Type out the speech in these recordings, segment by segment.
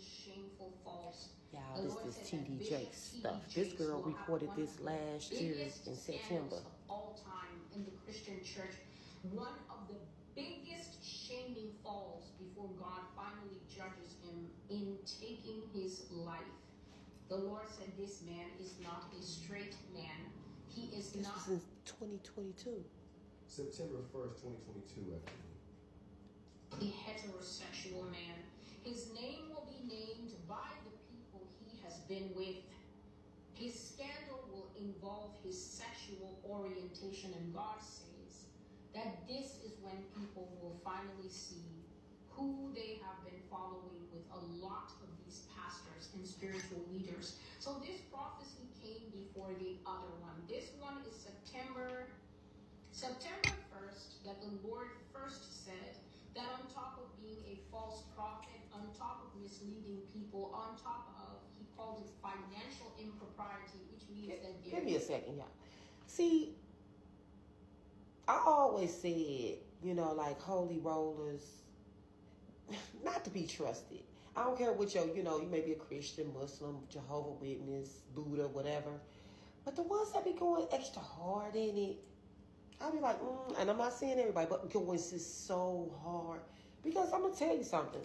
shameful faults. Y'all, this is TDJakes stuff. This girl reported this last year in September. Of all time in the Christian church, one of the biggest shaming falls before God finally judges him in taking his life. The Lord said, "This man is not a straight man. He is not." This was in 2022. September 1st, 2022, actually. A heterosexual man. His name will be named by the people he has been with. His scandal will involve his sexual orientation, and God says that this is when people will finally see who they have been following with a lot of these pastors and spiritual leaders. So this prophecy came before the other one. This one is September 1st, that the Lord first said that on top of being a false prophet, on top of misleading people, on top of, he called it financial impropriety, which means that... Give me a second, y'all. See, I always said, like holy rollers, not to be trusted. I don't care what you may be a Christian, Muslim, Jehovah's Witness, Buddha, whatever. But the ones that be going extra hard in it, I'll be like, and I'm not saying everybody, but going just so hard. Because I'm going to tell you something.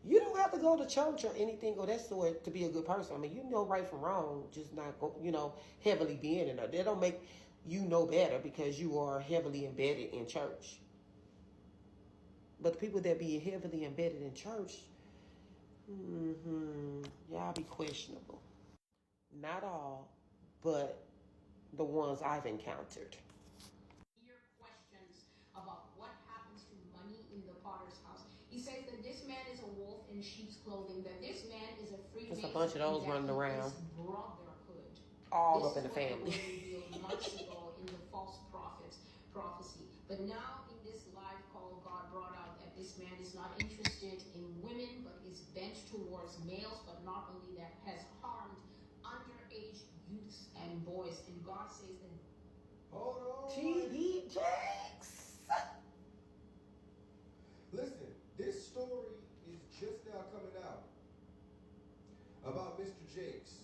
You don't have to go to church or anything of that sort to be a good person. I mean, you know right from wrong, just not, heavily being in there. They don't make you know better because you are heavily embedded in church. But the people that be heavily embedded in church, y'all be questionable. Not all, but the ones I've encountered. Your questions about what happens to money in the potter's house. He says that this man is a wolf in sheep's clothing, that this man is a Freemason. There's a bunch of those running around. Brotherhood. All up in the family. This was revealed months ago in the false prophecy. But now in this live call, God brought out that this man is not interested in women, but is bent towards males, but not only that, has harmed underage youths and boys. And God says that... Hold on. TDJakes. Listen, this story is just now coming out about Mr. Jakes.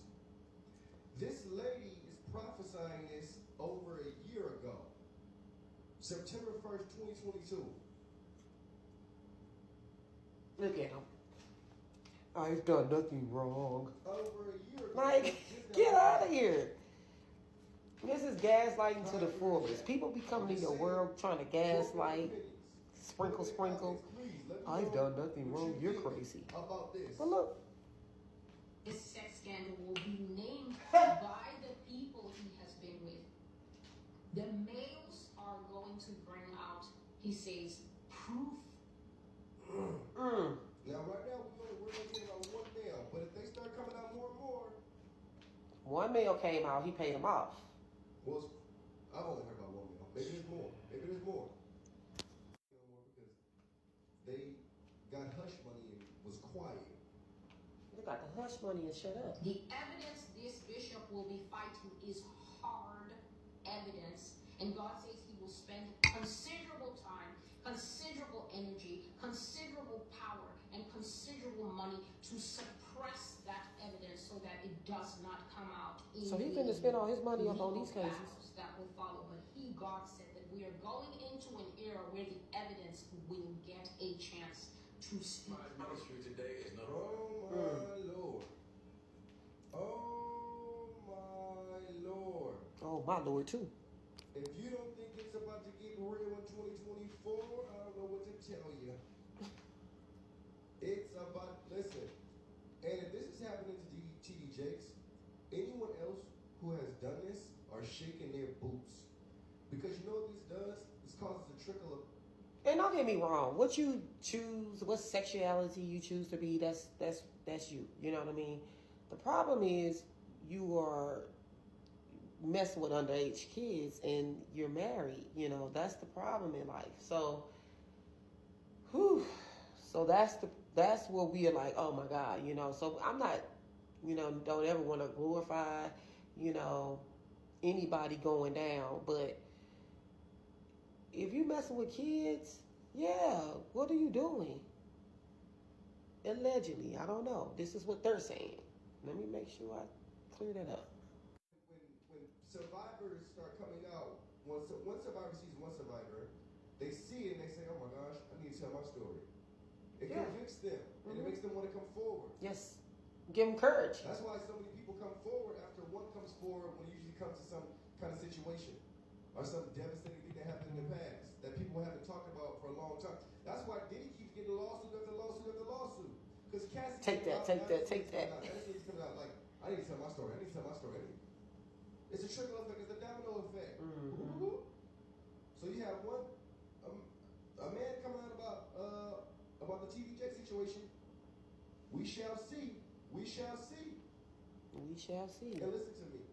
This lady is prophesying this over a year ago. September 1st, 2022. Look at him. I've done nothing wrong. Over a year ago. Like, get out of here. This is gaslighting to the fullest. People be coming in your world trying to gaslight, sprinkle. I've done nothing wrong. You're crazy. About this. But look. This sex scandal will be named by the people he has been with. The males are going to bring out, he says, proof. Now, right now, we're getting on one male, but if they start coming out more and more... One male came out, he paid him off. Well, I've only heard about one male. Maybe there's more. No more because they got hush money and was quiet. They got the hush money and shut up. The evidence this bishop will be fighting is hard evidence. And God says he will spend considerable time, considerable energy, considerable power, and considerable money to suppress that evidence so that it does not come out. So he's going to spend all his money up on these cases. That will follow. But God said that we are going into an era where the evidence will get a chance to speak. My ministry today is not... Oh, my Lord. Oh, my Lord. Oh, my Lord, too. If you don't think it's about to get real in 2024, I don't know what to tell you. It's about, listen, and if this is happening to TDJakes, anyone else who has done this are shaking their boots. Because you know what this does? This causes a trickle of... And don't get me wrong, what you choose, what sexuality you choose to be, that's you. You know what I mean? The problem is you are messing with underage kids and you're married. That's the problem in life. So, so that's what we are like, oh my God, So I'm not, don't ever want to glorify, anybody going down, but if you messing with kids, yeah, what are you doing? Allegedly, I don't know. This is what they're saying. Let me make sure I clear that up. When survivors start coming out, one survivor sees one survivor, they see it and they say, "Oh my gosh, I need to tell my story." It convicts them and it makes them want to come forward. Yes. Give them courage. That's why so many people come forward after one comes forward when it usually comes to some kind of situation or some devastating thing that happened in the past that people haven't talked about for a long time. That's why Diddy keeps getting lawsuit after lawsuit after lawsuit. Because Cassie take that. Coming out like, I need to tell my story. I need to tell my story. It's a trickle effect. It's a domino effect. Mm-hmm. So you have a man coming out about the TDJakes situation. We shall see. We shall see. We shall see. And listen to me.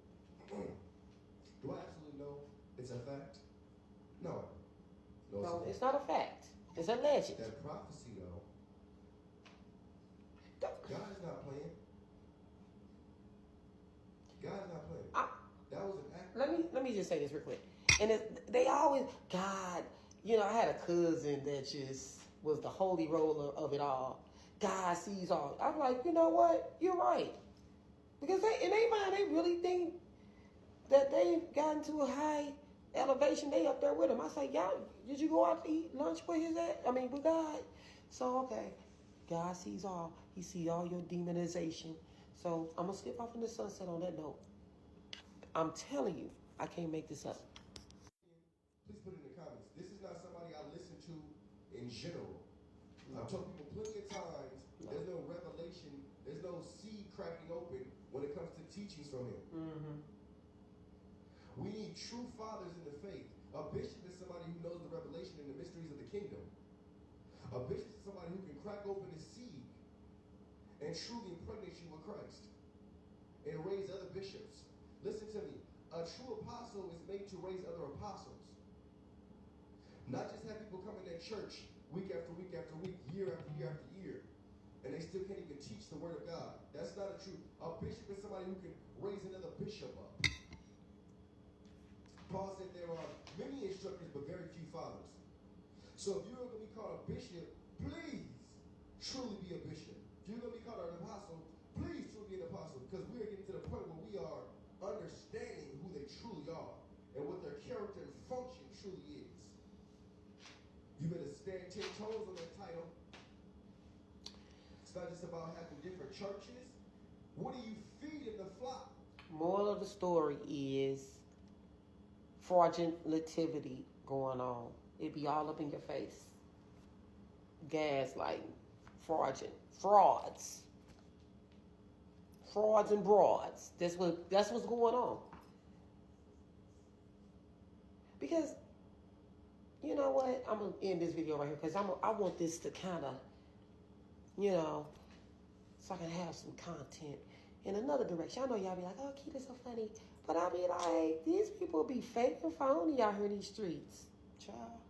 Do I absolutely know it's a fact? No. No, it's not a fact. It's a legend. That prophecy, though, God is not playing. God is not playing. That was an act. Let me just say this real quick. And they always, God, you know, I had a cousin that just was the holy roller of it all. God sees all. I'm like, you know what? You're right. Because in their mind, they really think that they've gotten to a high elevation. They up there with him. I say, y'all, did you go out to eat lunch with with God? So, okay. God sees all. He sees all your demonization. So, I'm going to skip off in the sunset on that note. I'm telling you, I can't make this up. Please put it in the comments. This is not somebody I listen to in general. I've told people plenty of times, there's no revelation, there's no seed cracking open when it comes to teachings from him. Mm-hmm. We need true fathers in the faith. A bishop is somebody who knows the revelation and the mysteries of the kingdom. A bishop is somebody who can crack open the seed and truly impregnate you with Christ and raise other bishops. Listen to me. A true apostle is made to raise other apostles. Not just have people come in their church week after week after week, year after year after year, and they still can't even teach the word of God. That's not a true. A bishop is somebody who can raise another bishop up. Paul said there are many instructors but very few fathers. So if you're going to be called a bishop, please truly be a bishop. If you're going to be called an apostle, please truly be an apostle, because we are getting to the point where we are understanding who they truly are and what their character and function truly is. You better stand 10 toes on that title. It's not just about having different churches. What do you feed in the flock? Moral of the story is fraudulent nativity going on. It be all up in your face. Gaslighting. Fraudulent. Frauds. Frauds and broads. That's what's going on. Because, you know what? I'm going to end this video right here because I want this to kind of, so I can have some content in another direction. I know y'all be like, oh, Keita's so funny. But I'll be like, these people be fake and phony out here in these streets. Child.